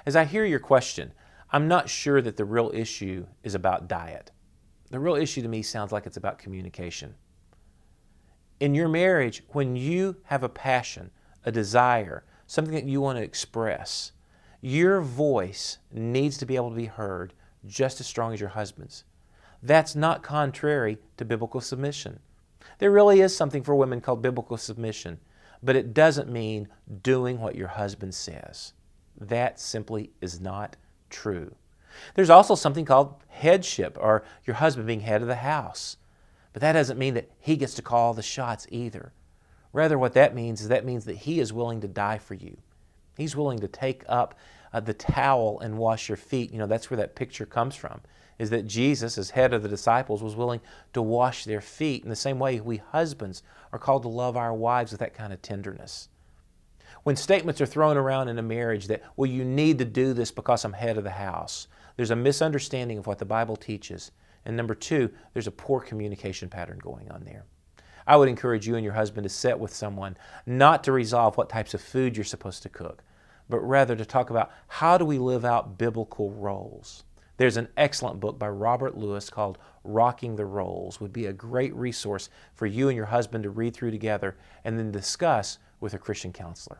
As I hear your question, I'm not sure that the real issue is about diet. The real issue to me sounds like it's about communication. In your marriage, when you have a passion, a desire, something that you want to express, your voice needs to be able to be heard just as strong as your husband's. That's not contrary to biblical submission. There really is something for women called biblical submission, but it doesn't mean doing what your husband says. That simply is not true. There's also something called headship, or your husband being head of the house. But that doesn't mean that he gets to call the shots either. Rather, what that means is that he is willing to die for you. He's willing to take up the towel and wash your feet. You know, that's where that picture comes from, is that Jesus, as head of the disciples, was willing to wash their feet. In the same way, we husbands are called to love our wives with that kind of tenderness. When statements are thrown around in a marriage that, well, you need to do this because I'm head of the house, there's a misunderstanding of what the Bible teaches. And number two, there's a poor communication pattern going on there. I would encourage you and your husband to sit with someone, not to resolve what types of food you're supposed to cook, but rather to talk about how do we live out biblical roles. There's an excellent book by Robert Lewis called Rocking the Roles. Would be a great resource for you and your husband to read through together and then discuss with a Christian counselor.